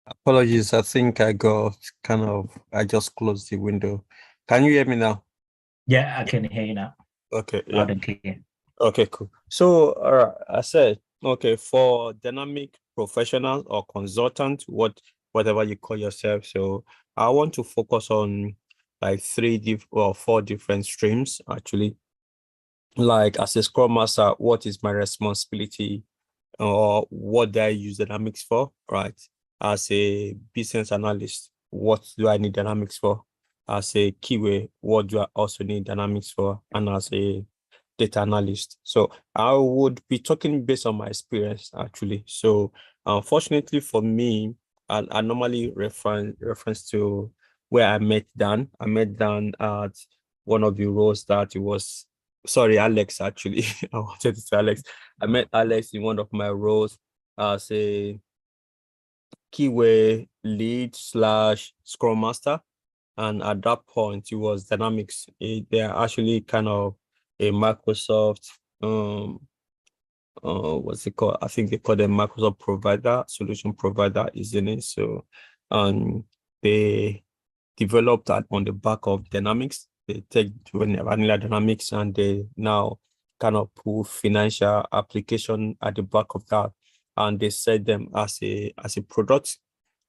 Apologies, I think I just closed the window. Can you hear me now? Yeah, I can hear you now. Okay, yeah. Loud and clear. Okay, cool. So, I said, okay, for dynamic professional or consultant, whatever you call yourself. So, I want to focus on like four different streams actually. Like as a Scrum Master, what is my responsibility, or what do I use Dynamics for, right? As a business analyst, what do I need Dynamics for? As a QA, what do I also need Dynamics for? And as a data analyst. So I would be talking based on my experience, actually. So unfortunately for me, I normally reference to where I met Dan. I met Dan at one of the roles that it was, sorry, Alex, actually. I wanted to say Alex. I met Alex in one of my roles as a keyway lead slash scrum master. And at that point, it was Dynamics. They're actually kind of a Microsoft, what's it called? I think they call them Microsoft provider, solution provider, isn't it? So, they developed that on the back of Dynamics. They take vanilla Dynamics and they now kind of put financial application at the back of that, and they set them as a product.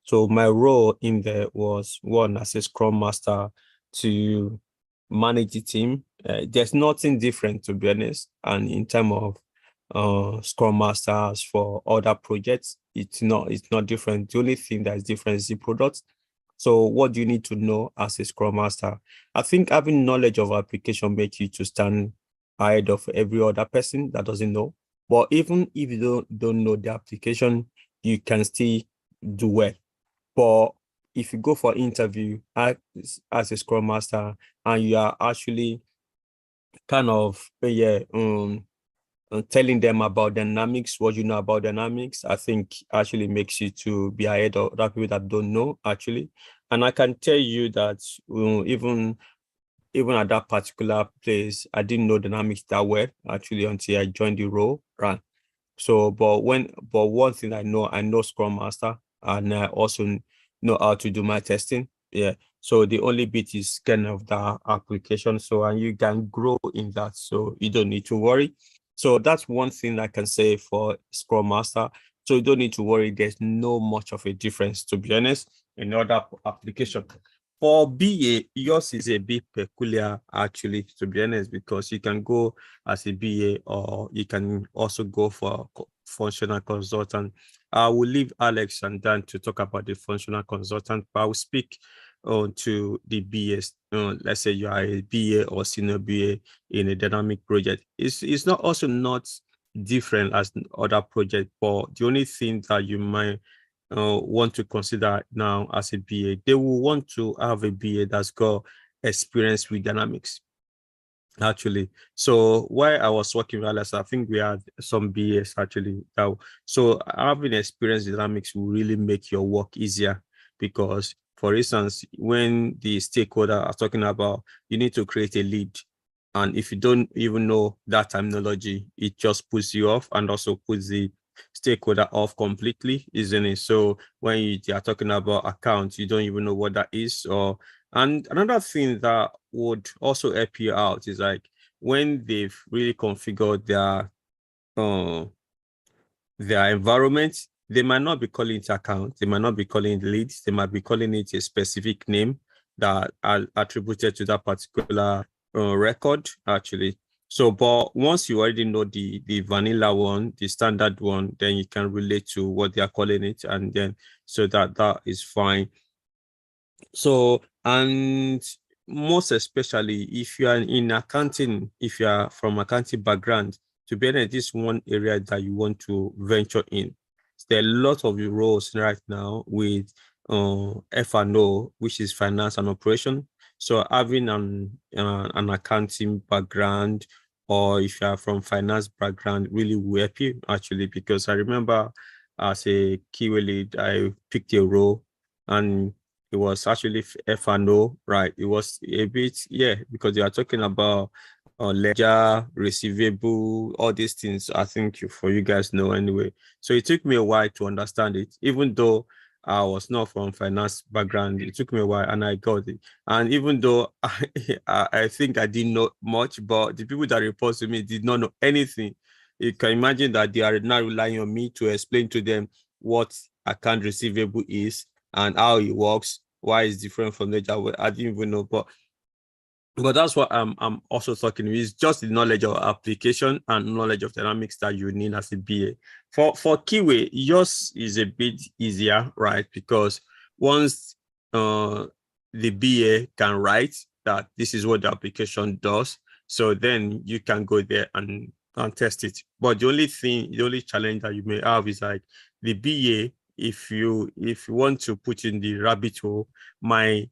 So my role in there was one as a Scrum Master to manage the team. There's nothing different, to be honest. And in terms of Scrum Masters for other projects, it's not different. The only thing that is different is the product. So what do you need to know as a Scrum Master? I think having knowledge of application makes you to stand ahead of every other person that doesn't know. But even if you don't know the application, you can still do well. But if you go for interview as a Scrum Master and you are actually kind of telling them about Dynamics, what you know about Dynamics, I think actually makes you to be ahead of other people that don't know actually. And I can tell you that even at that particular place, I didn't know Dynamics that well actually until I joined the role, right? So, but one thing I know Scrum Master, and I also know how to do my testing. Yeah. So the only bit is kind of the application. So, and you can grow in that. So you don't need to worry. So that's one thing I can say for Scrum Master. So you don't need to worry. There's no much of a difference, to be honest, in other application. For BA, yours is a bit peculiar, actually, to be honest, because you can go as a BA or you can also go for functional consultant. I will leave Alex and Dan to talk about the functional consultant, but I will speak to the BAs. Let's say you are a BA or senior BA in a dynamic project. It's not different as other project, but the only thing that you might want to consider now as a BA, they will want to have a BA that's got experience with Dynamics, actually. So while I was working with Alice, I think we had some BAs actually. So having experience with Dynamics will really make your work easier, because, for instance, when the stakeholder are talking about you need to create a lead, and if you don't even know that terminology, it just puts you off and also puts the stakeholder off completely, isn't it? So when you are talking about accounts, you don't even know what that is. And another thing that would also help you out is like when they've really configured their environment, they might not be calling it account, they might not be calling it leads, they might be calling it a specific name that are attributed to that particular record, actually. So, but once you already know the vanilla one, the standard one, then you can relate to what they are calling it, and then so that is fine. So, and most especially if you are in accounting, if you are from accounting background, to be honest, this one area that you want to venture in. There are a lot of roles right now with F&O, which is finance and operation. So having an accounting background, or if you are from finance background, really will help you, actually, because I remember as a keyword lead, I picked a role and it was actually F&O, right? It was a bit, yeah, because they are talking about ledger, receivable, all these things. I think for you guys know anyway. So it took me a while to understand it, even though I was not from finance background. It took me a while, and I got it. And even though I think I didn't know much, but the people that report to me did not know anything. You can imagine that they are now relying on me to explain to them what account receivable is and how it works, why it's different from ledger. I didn't even know, but that's what I'm also talking. It's just the knowledge of application and knowledge of dynamics that you need as a BA. For Keyway, yours is a bit easier, right? Because once the BA can write that this is what the application does, so then you can go there and test it. But the only challenge that you may have is like the BA. If you want to put in the rabbit hole, my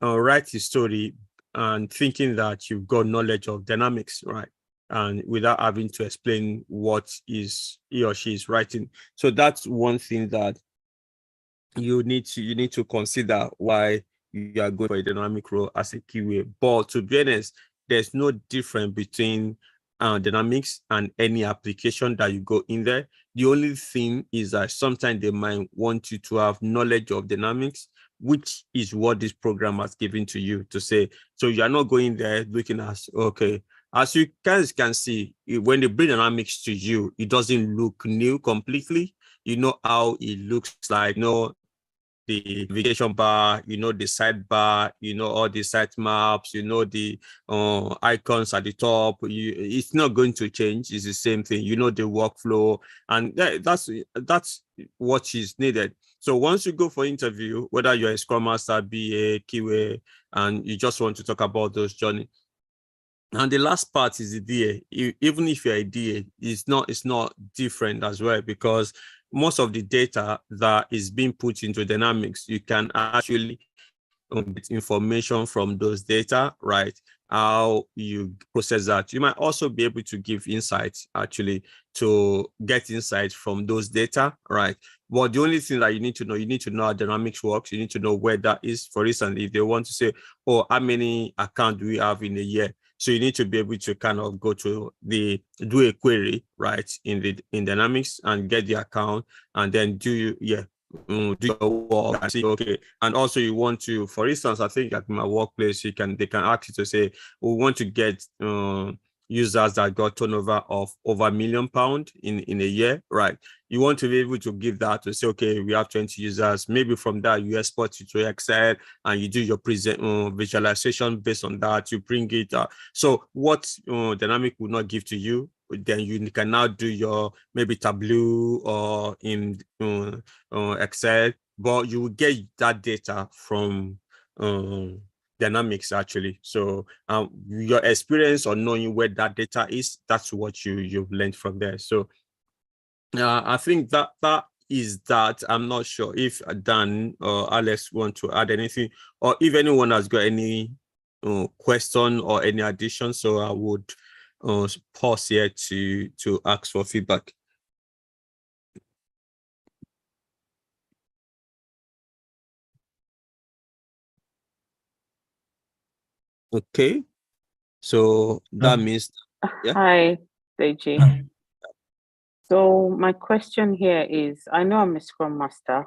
write the story and thinking that you've got knowledge of dynamics, right? And without having to explain what is he or she is writing. So that's one thing that you need to consider why you are going for a dynamic role as a keyway. But to be honest, there's no difference between dynamics and any application that you go in there. The only thing is that sometimes they might want you to have knowledge of dynamics, which is what this program has given to you to say. So you're not going there looking at, okay, as you guys can see, when they bring dynamics to you, it doesn't look new completely. You know how it looks like, the navigation bar, the sidebar, all the sitemaps, the icons at the top. It's not going to change. It's the same thing. The workflow, and that's what is needed. So once you go for interview, whether you're a Scrum Master, BA, QA, and you just want to talk about those journey. And the last part is the DA. Even if you're a DA, it's not different as well, because most of the data that is being put into dynamics, you can actually get information from those data, right? How you process that. You might also be able to give insights, actually, to get insights from those data, right? But the only thing that you need to know how dynamics works. You need to know where that is. For instance, if they want to say, oh, how many accounts do we have in a year? So you need to be able to kind of go to do a query, right, in dynamics and get the account, and then do your work and see, okay. And also you want to, for instance, I think at my workplace, they can ask you to say, we want to get users that got turnover of over £1 million in a year, right? You want to be able to give that to say, okay, we have 20 users. Maybe from that you export it to Excel and you do your visualization based on that. You bring it. So what Dynamic will not give to you, then you can now do your maybe Tableau or in Excel, but you will get that data from Dynamics actually. So your experience on knowing where that data is, that's what you've learned from there. So I think that is that. I'm not sure if Dan or Alex want to add anything, or if anyone has got any question or any addition. So I would pause here to ask for feedback. Okay, so that means, yeah. Hi, Deji. So my question here is, I know I'm a Scrum Master,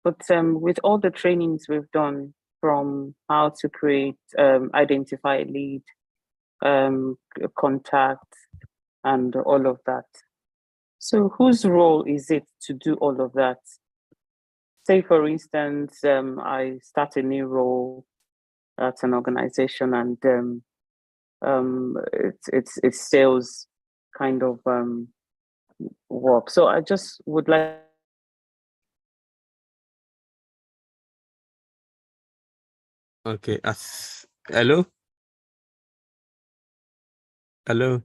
but with all the trainings we've done, from how to create, identify a lead, contact, and all of that. So whose role is it to do all of that? Say, for instance, I start a new role at an organization, and it's sales kind of work. So I just would like. Okay. Hello. Hello.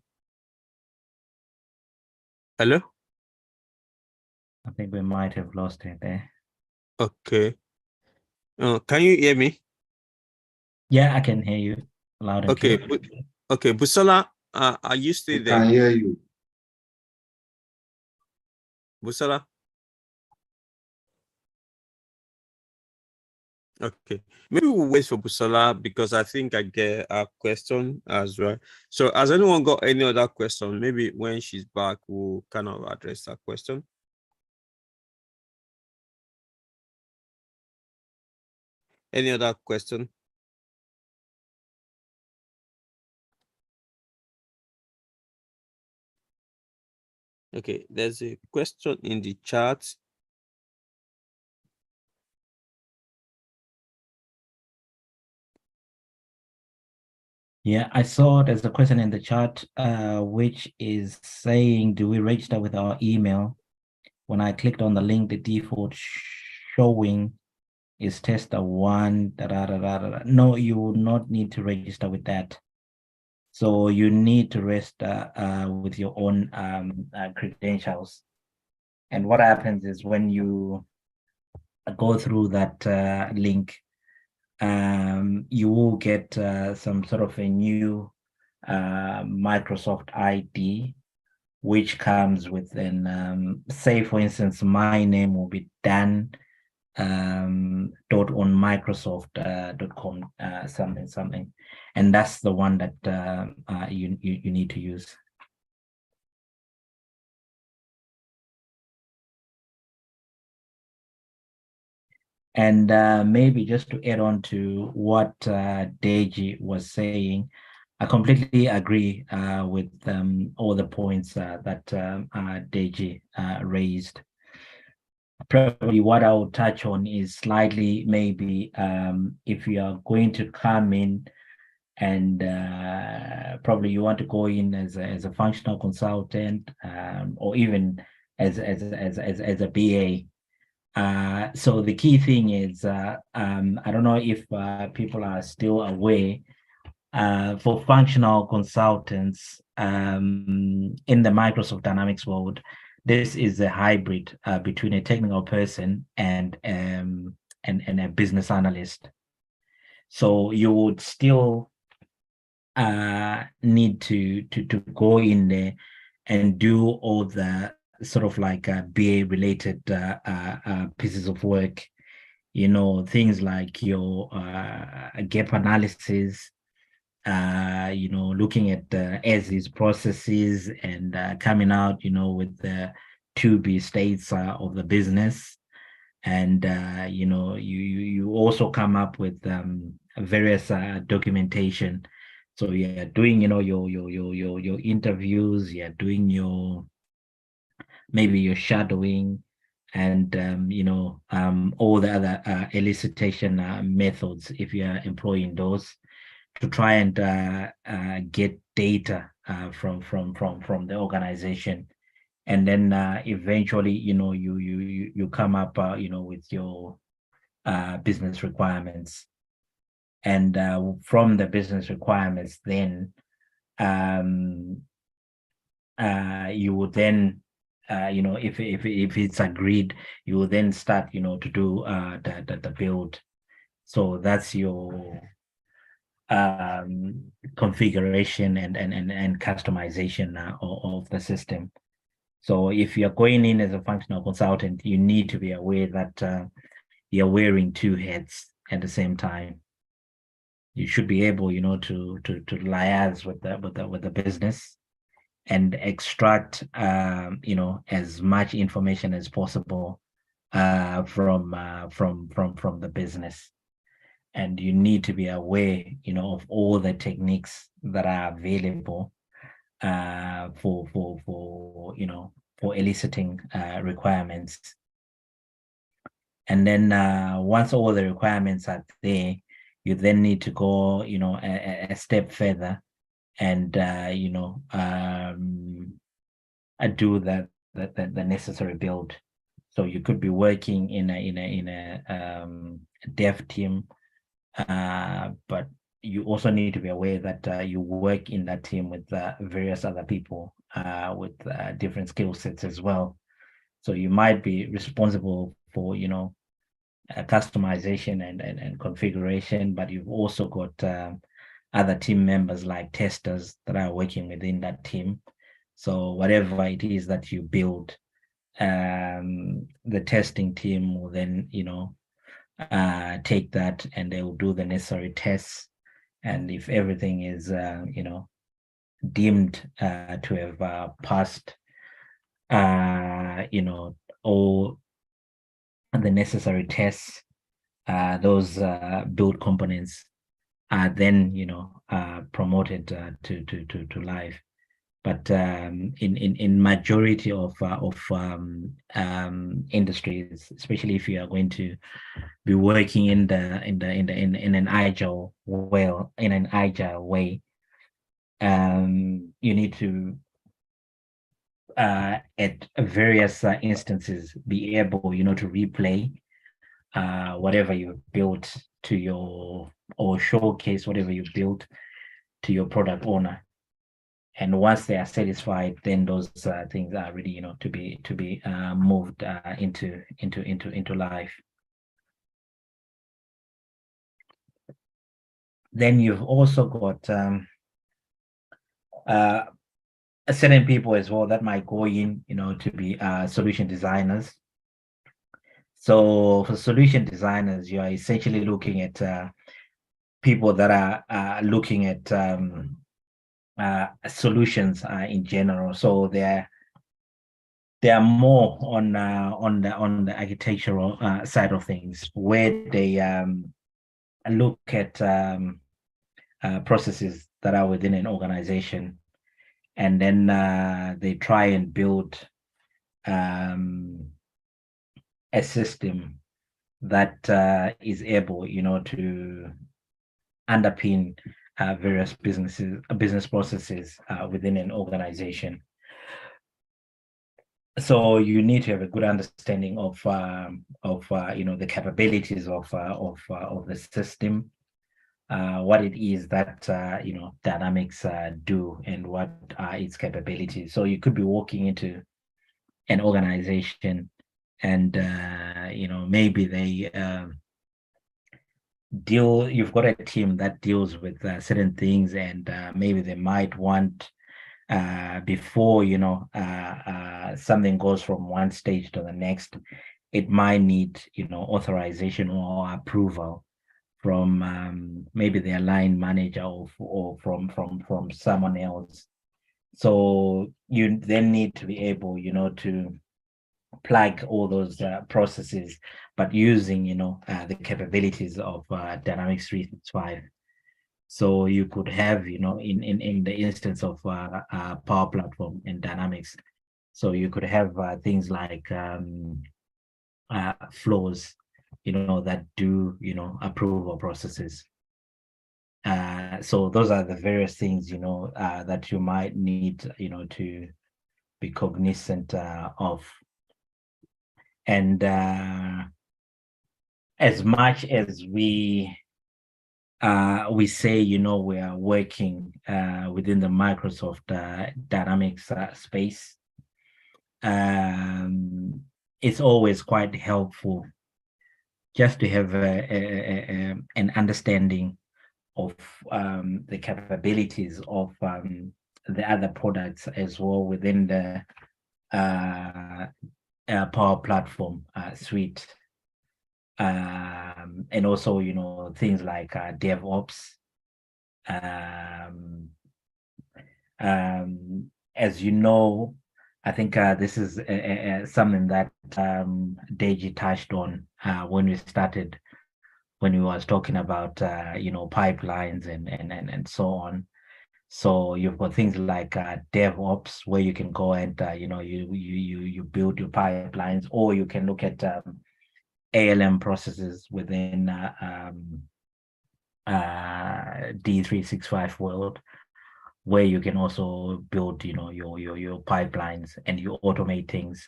Hello. I think we might have lost it there. Okay. Can you hear me? Yeah, I can hear you loud and Okay. clear. Okay. Busola, are you still there? I can hear you. Busola. Okay, maybe we'll wait for Busola because I think I get a question as well. So has anyone got any other question? Maybe when she's back, we'll kind of address that question. Any other question? Okay, there's a question in the chat. Yeah, I saw there's a question in the chat, which is saying, do we register with our email? When I clicked on the link, the default showing is tester1. No, you will not need to register with that. So you need to register with your own credentials. And what happens is when you go through that link, you will get some sort of a new Microsoft ID, which comes with an, say for instance, my name will be Dan dot on Microsoft.com something, and that's the one that you need to use. And maybe just to add on to what Deji was saying, I completely agree with all the points that Deji raised. Probably what I will touch on is slightly maybe if you are going to come in and probably you want to go in as a functional consultant or even as a BA. So the key thing is, I don't know if people are still aware, for functional consultants in the Microsoft Dynamics world, this is a hybrid between a technical person and a business analyst. So you would still need to go in there and do all the sort of like BA related pieces of work, you know, things like your gap analysis, you know, looking at as is processes and coming out, you know, with the to-be states of the business. And, you know, you also come up with various documentation. So you're doing, you know, your interviews, you're doing your, maybe your shadowing, and you know, all the other elicitation methods, if you're employing those, to try and get data from the organization. And then eventually, you know, you come up, you know, with your business requirements. And from the business requirements, then you would then, you know, if it's agreed, you will then start, you know, to do the build. So that's your configuration and customization of the system. So if you're going in as a functional consultant, you need to be aware that you're wearing two hats at the same time. You should be able, you know, to liaise with the business and extract, you know, as much information as possible from the business. And you need to be aware, you know, of all the techniques that are available for you know, for eliciting requirements. And then once all the requirements are there, you then need to go, you know, a step further and you know, do the necessary build. So you could be working in a dev team, but you also need to be aware that you work in that team with various other people with different skill sets as well. So you might be responsible for, you know, customization and configuration, but you've also got other team members like testers that are working within that team. So whatever it is that you build, the testing team will then, you know, take that and they will do the necessary tests. And if everything is, deemed to have passed, all the necessary tests, those build components are then, promoted to live. But in majority of industries, especially if you are going to be working in an agile way, you need to at various instances be able, to replay whatever you've built or showcase whatever you built to your product owner. And once they are satisfied, then those things are ready, to be moved into life. Then you've also got certain people as well that might go in, to be solution designers. So for solution designers, you are essentially looking at people that are looking at solutions in general. So they are more on the architectural side of things, where they look at processes that are within an organization, and then they try and build a system that is able, to underpin various business processes within an organization. So you need to have a good understanding of the capabilities of the system, what it is that Dynamics do, and what are its capabilities. So you could be walking into an organization, and maybe they you've got a team that deals with certain things, and maybe they might want, before something goes from one stage to the next, it might need authorization or approval from maybe their line manager or from someone else. So you then need to be able to plug all those processes, but using the capabilities of Dynamics 365. So you could have, in the instance of Power Platform and Dynamics, so you could have things like flows, that do, approval processes. So those are the various things, that you might need, to be cognizant of. And as much as we say, we are working within the Microsoft Dynamics space, it's always quite helpful just to have an understanding of the capabilities of the other products as well within the Power Platform suite. And also, things like DevOps. As you know, I think this is something that Deji touched on when we started, when we was talking about pipelines and so on. So you've got things like DevOps, where you can go and you build your pipelines, or you can look at ALM processes within D365 world, where you can also build your pipelines and you automate things.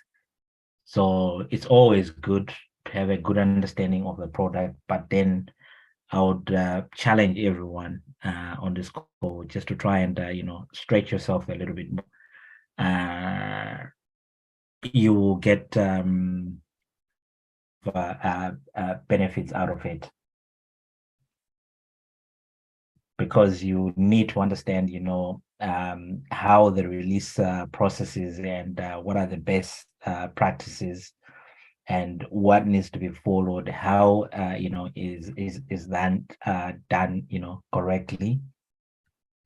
So it's always good to have a good understanding of the product, but then I would challenge everyone on this call just to try and stretch yourself a little bit more. You will get benefits out of it, because you need to understand how the release processes and what are the best practices and what needs to be followed, how is that done correctly.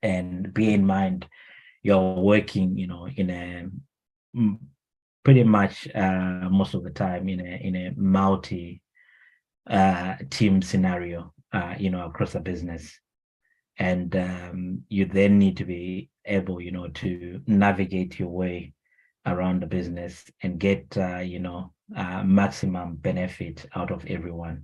And bear in mind you're working in a pretty much most of the time in a multi team scenario across a business. And you then need to be able to navigate your way around the business and get maximum benefit out of everyone.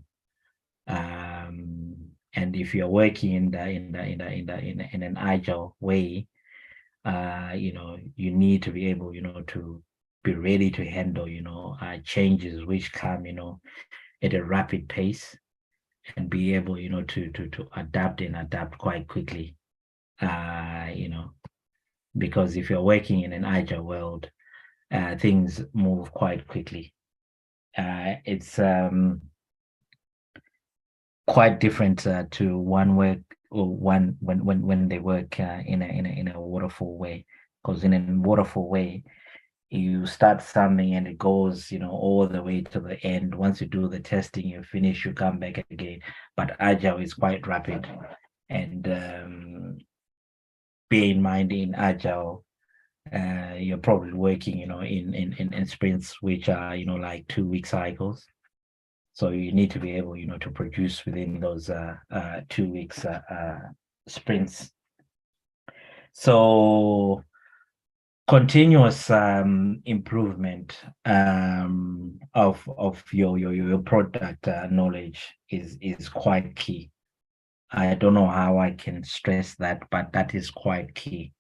And if you're working in an agile way, you need to be able to be ready to handle changes which come at a rapid pace, and be able to adapt quite quickly. Because if you're working in an agile world, things move quite quickly. It's quite different to one work or one when they work in a waterfall way. Because in a waterfall way, you start something and it goes all the way to the end. Once you do the testing, you finish, you come back again. But agile is quite rapid. And bear in mind, in agile, you're probably working in sprints which are like 2-week cycles. So you need to be able to produce within those 2 weeks sprints. So continuous improvement of your product knowledge is quite key. I don't know how I can stress that, but that is quite key.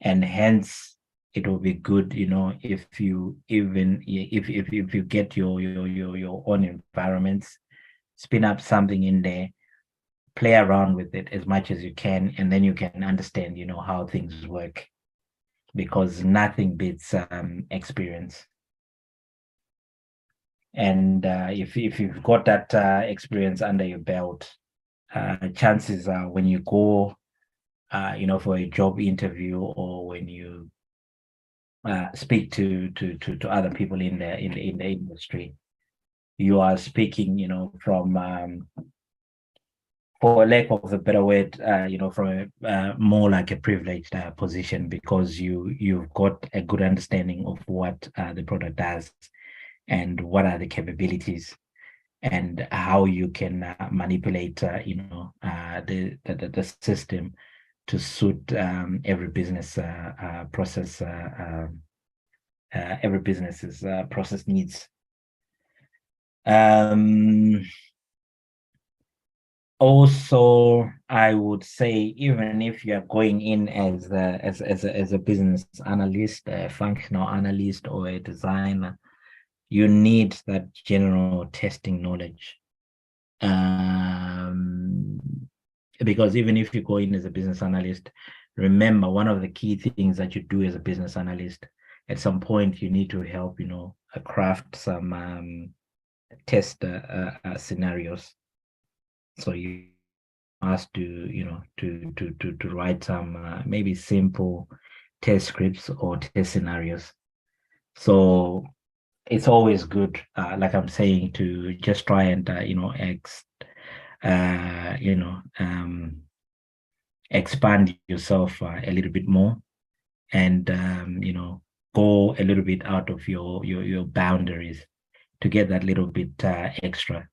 And hence it will be good if you if you get your own environments, spin up something in there, play around with it as much as you can, and then you can understand how things work, because nothing beats experience. And if you've got that experience under your belt, chances are when you go for a job interview, or when you speak to other people in the industry, you are speaking from for lack of a better word, from a more like a privileged position, because you've got a good understanding of what the product does, and what are the capabilities, and how you can manipulate the system to suit every business process, every business's process needs. Also, I would say, even if you are going in as a business analyst, a functional analyst, or a designer, you need that general testing knowledge. Because even if you go in as a business analyst, remember, one of the key things that you do as a business analyst, at some point you need to help craft some test scenarios. So you asked to to write some maybe simple test scripts or test scenarios. So it's always good, like I'm saying, to just try and expand yourself a little bit more, and go a little bit out of your boundaries to get that little bit extra.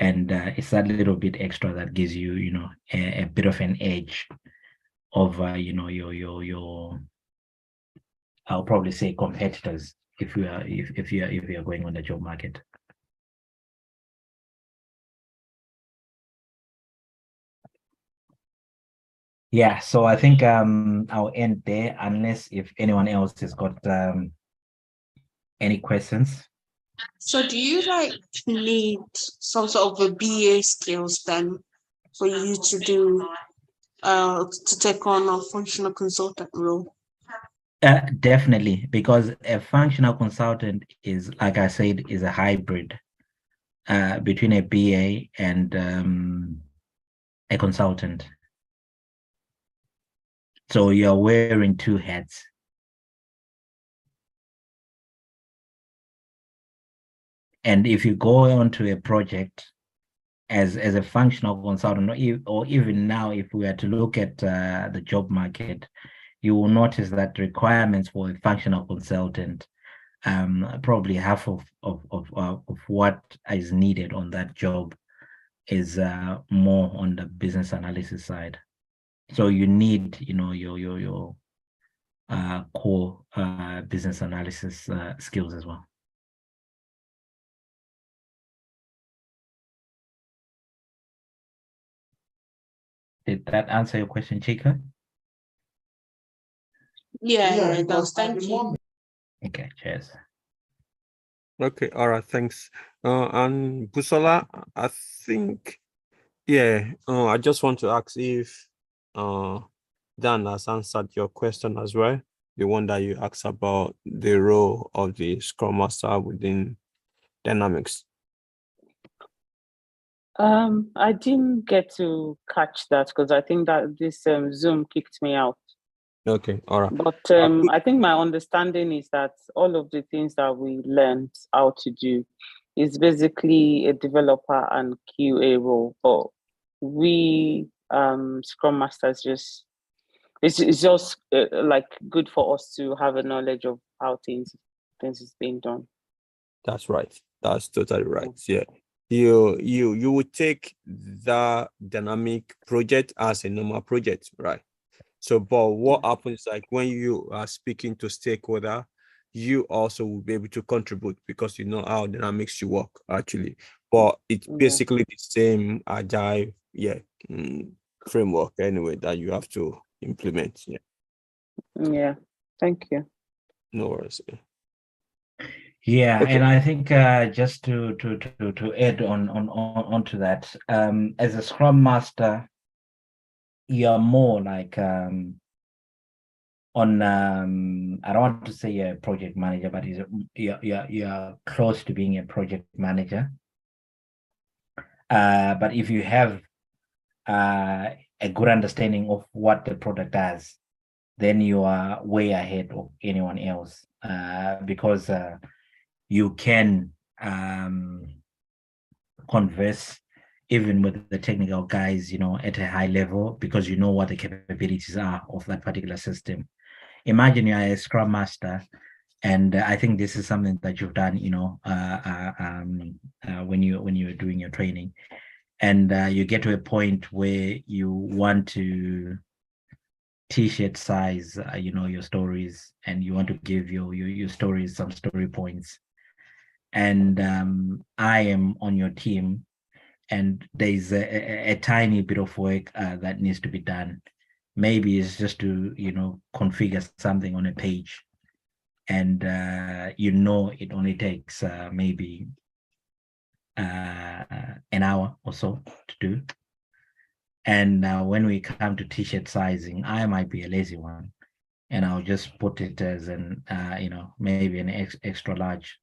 And it's that little bit extra that gives you a bit of an edge over your I'll probably say competitors, if you are going on the job market. Yeah, so I think I'll end there, unless if anyone else has got any questions. So do you need some sort of a BA skills then for you to do to take on a functional consultant role? Definitely, because a functional consultant is, like I said, is a hybrid between a BA and a consultant. So you're wearing two hats. And if you go onto a project as a functional consultant, or even now, if we were to look at the job market, you will notice that requirements for a functional consultant, probably half of what is needed on that job is more on the business analysis side. So you need, your core business analysis skills as well. Did that answer your question, Chika? Yeah, it does. Thank you. Okay, cheers. Okay, all right, thanks. And Busola, I think, yeah, I just want to ask if Dan has answered your question as well, the one that you asked about the role of the Scrum Master within Dynamics. I didn't get to catch that because I think that this Zoom kicked me out. Okay, all right. But I think my understanding is that all of the things that we learned how to do is basically a developer and QA role. But we Scrum Masters it's just like good for us to have a knowledge of how things is being done. That's right. That's totally right. Yeah. You would take the dynamic project as a normal project, right? So, but what happens, like when you are speaking to stakeholder, you also will be able to contribute because you know how dynamics you work actually. But it's basically the same agile, framework anyway that you have to implement. Yeah. Yeah. Thank you. No worries. Yeah, Okay. and I think just to add onto that, as a Scrum Master, you're more like on I don't want to say a project manager, but you're close to being a project manager. But if you have a good understanding of what the product does, then you are way ahead of anyone else, because you can converse even with the technical guys, at a high level, because you know what the capabilities are of that particular system. Imagine you're a Scrum Master, and I think this is something that you've done, when you're doing your training, and you get to a point where you want to T-shirt size, your stories, and you want to give your stories some story points. And I am on your team, and there's a tiny bit of work that needs to be done. Maybe it's just to, configure something on a page, and it only takes maybe an hour or so to do. And when we come to T-shirt sizing, I might be a lazy one, and I'll just put it as an maybe an extra large.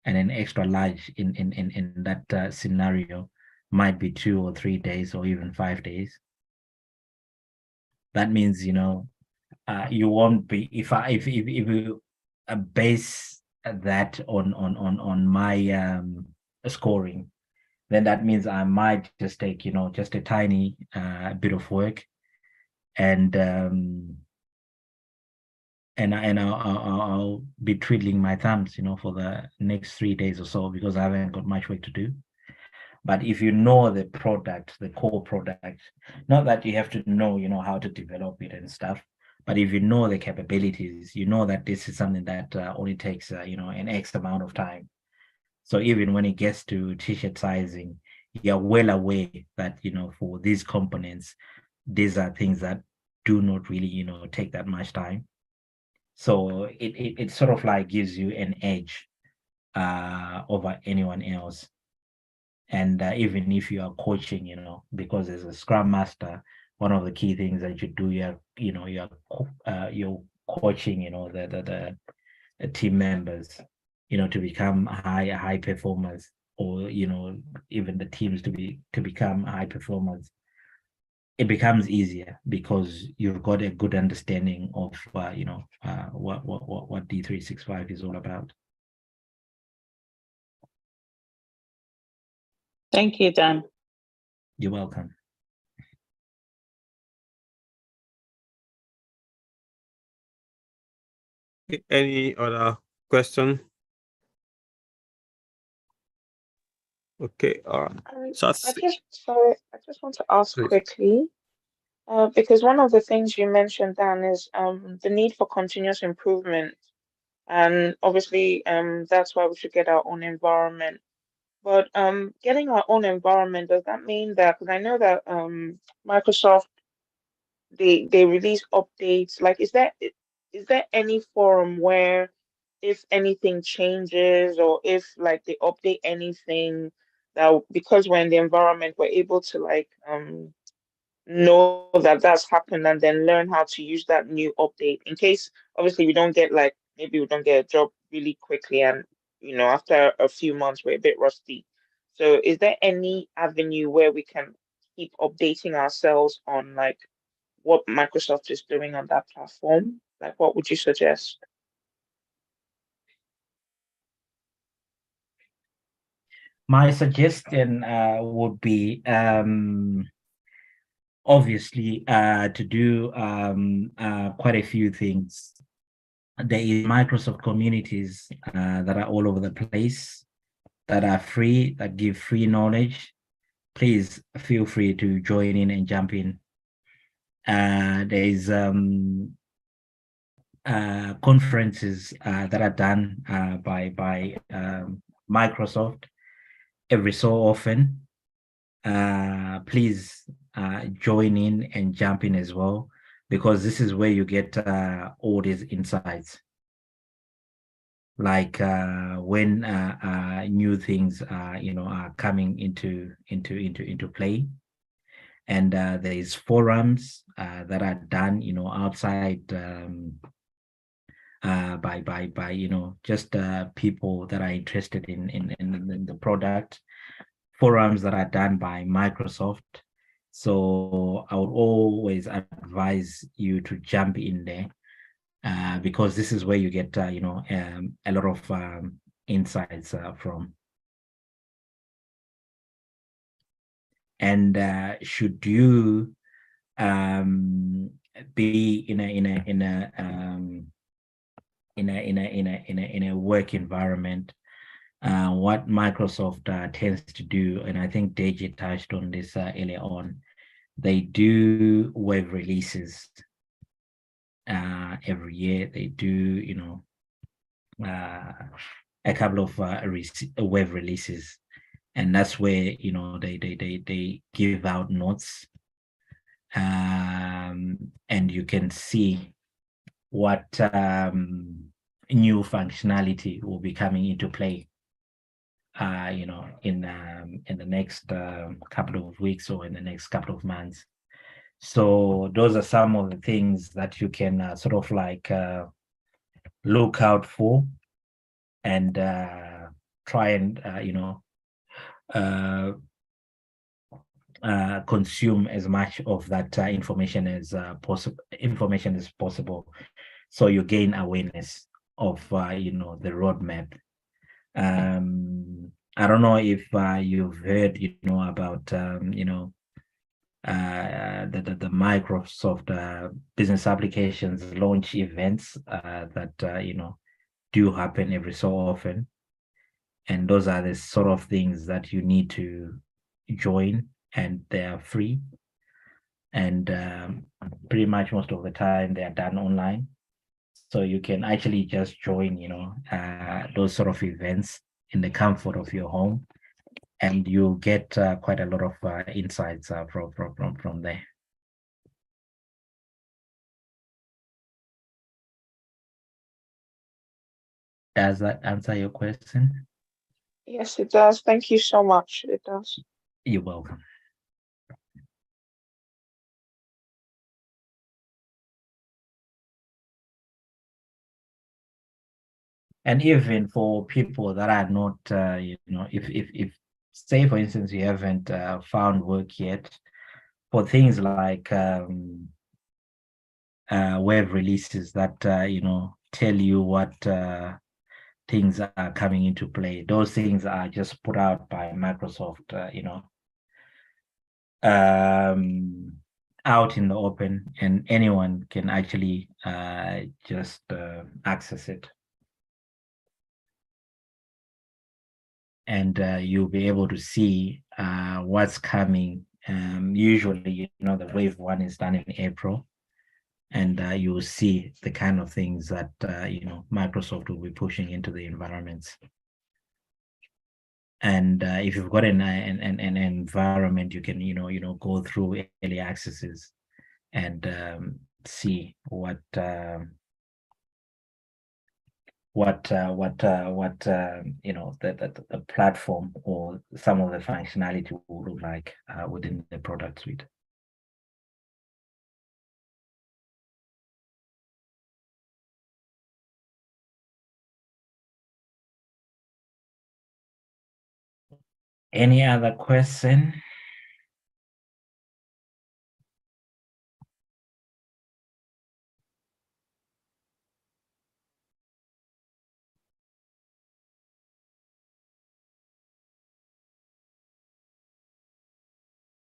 And an extra large in that scenario might be 2 or 3 days or even 5 days. That means, you won't be, if you base that on my scoring, then that means I might just take, just a tiny bit of work, and I'll be twiddling my thumbs, for the next 3 days or so, because I haven't got much work to do. But if you know the product, the core product, not that you have to know, how to develop it and stuff, but if you know the capabilities, you know that this is something that only takes, an X amount of time. So even when it gets to T-shirt sizing, you're well aware that, for these components, these are things that do not really, take that much time. So it sort of like gives you an edge over anyone else. And even if you are coaching, because as a Scrum Master, one of the key things that you do, you're coaching, the team members, to become high performers, or even the teams to become high performers. It becomes easier because you've got a good understanding of what D365 is all about. Thank you, Dan. You're welcome. Any other question? Okay. So I just want to ask quickly, because one of the things you mentioned, Dan, is the need for continuous improvement, and obviously that's why we should get our own environment. But getting our own environment, does that mean that? Because I know that Microsoft, they release updates. Like, is there any forum where if anything changes, or if like they update anything, that because we're in the environment, we're able to like know that that's happened, and then learn how to use that new update in case obviously we don't get, like, maybe we don't get a job really quickly, and after a few months we're a bit rusty. So is there any avenue where we can keep updating ourselves on like what Microsoft is doing on that platform? Like, what would you suggest? My suggestion would be obviously to do quite a few things. There is Microsoft communities that are all over the place, that are free, that give free knowledge. Please feel free to join in and jump in. There is conferences that are done by Microsoft every so often. Please join in and jump in as well, because this is where you get all these insights, like when new things are coming into play. And there is forums that are done outside by just people that are interested in the product. Forums that are done by Microsoft. So I would always advise you to jump in there, because this is where you get a lot of insights from. And should you be in a work environment, what Microsoft tends to do, and I think Deji touched on this earlier on, they do web releases every year. They do, a couple of web releases, and that's where they give out notes, and you can see what new functionality will be coming into play in the next couple of weeks or in the next couple of months. So those are some of the things that you can sort of like look out for, and try and consume as much of that information as possible, so you gain awareness of the roadmap. I don't know if you've heard about the Microsoft business applications launch events that do happen every so often, and those are the sort of things that you need to join, and they are free, and pretty much most of the time they are done online. So you can actually just join those sort of events in the comfort of your home, and you'll get quite a lot of insights from there. Does that answer your question? Yes, it does. Thank you so much. It does. You're welcome. And even for people that are not, if say for instance you haven't found work yet, for things like web releases that tell you what the things are coming into play. Those things are just put out by Microsoft, out in the open, and anyone can actually just access it. And you'll be able to see what's coming. Usually, the wave 1 is done in April, and you will see the kind of things that Microsoft will be pushing into the environments. And if you've got an environment, you can go through early accesses and see what the platform or some of the functionality will look like within the product suite. Any other question?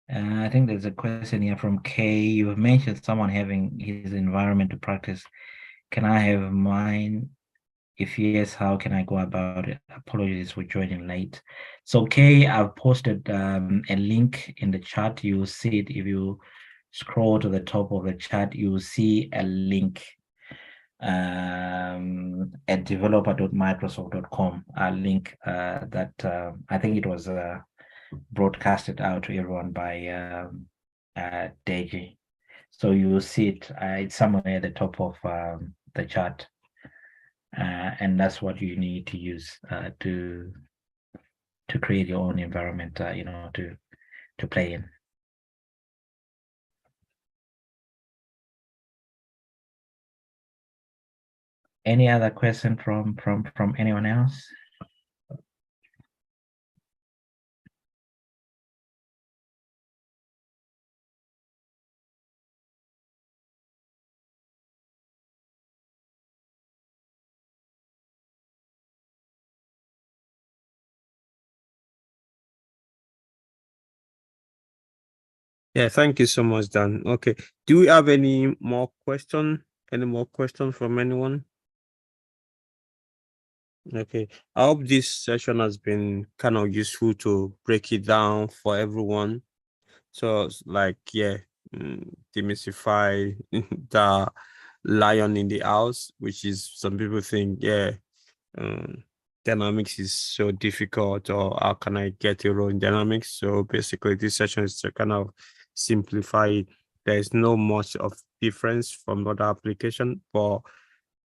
I think there's a question here from Kay. You have mentioned someone having his environment to practice. Can I have mine? If yes, how can I go about it? Apologies for joining late. So Kay, I've posted a link in the chat. You'll see it if you scroll to the top of the chat. You'll see a link at developer.microsoft.com, a link that I think it was broadcasted out to everyone by Deji. So you will see it. It's somewhere at the top of the chat, and that's what you need to use to create your own environment, to play in. Any other question from anyone else? Yeah, thank you so much, Dan. Okay, do we have any more questions? Any more questions from anyone? Okay, I hope this session has been kind of useful to break it down for everyone. So, like, yeah, demystify the lion in the house, which is some people think, yeah, dynamics is so difficult, or how can I get a role in dynamics? So basically, this session is to kind of simplify it. There's no much of difference from other application, but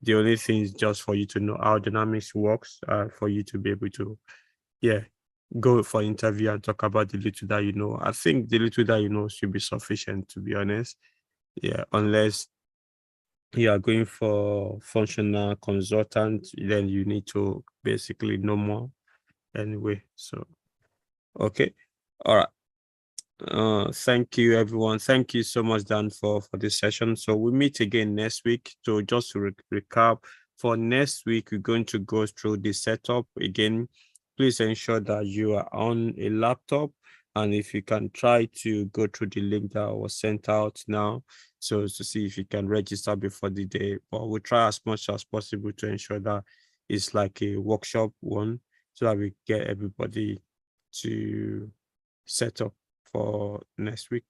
the only thing is just for you to know how dynamics works, for you to be able to, yeah, go for interview and talk about the little that you know. I think the little that you know should be sufficient, to be honest. Yeah, unless you are going for functional consultant, then you need to basically know more anyway. So, okay. All right. Thank you, everyone. Thank you so much, Dan, for this session. So we meet again next week. So just to recap, for next week, we're going to go through the setup again. Please ensure that you are on a laptop, and if you can, try to go through the link that was sent out now, so to see if you can register before the day. But we'll try as much as possible to ensure that it's like a workshop one, so that we get everybody to set up for next week.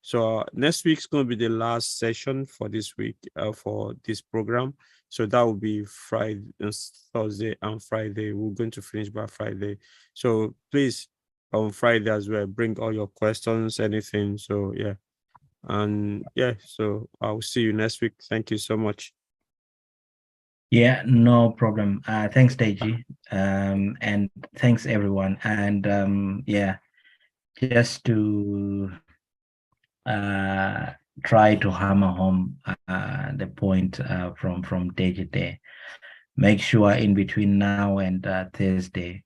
So next week's going to be the last session for this week, for this program. So that will be Friday, Thursday, and Friday. We're going to finish by Friday. So please, on Friday as well, bring all your questions, anything. So yeah, and yeah, so I'll see you next week. Thank you so much. Yeah, no problem. Thanks, Deji, and thanks everyone. And yeah, just to try to hammer home the point from Deji there. Make sure in between now and Thursday,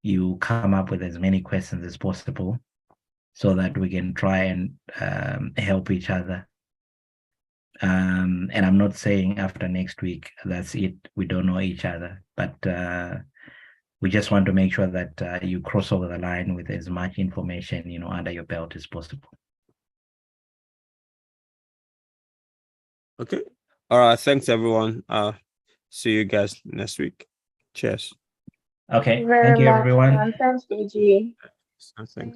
you come up with as many questions as possible, so that we can try and help each other And I'm not saying after next week, that's it. We don't know each other, but we just want to make sure that you cross over the line with as much information, under your belt as possible. Okay. All right. Thanks, everyone. See you guys next week. Cheers. Okay. Thank you very Thank you, much. everyone. And thanks, AG. Thanks.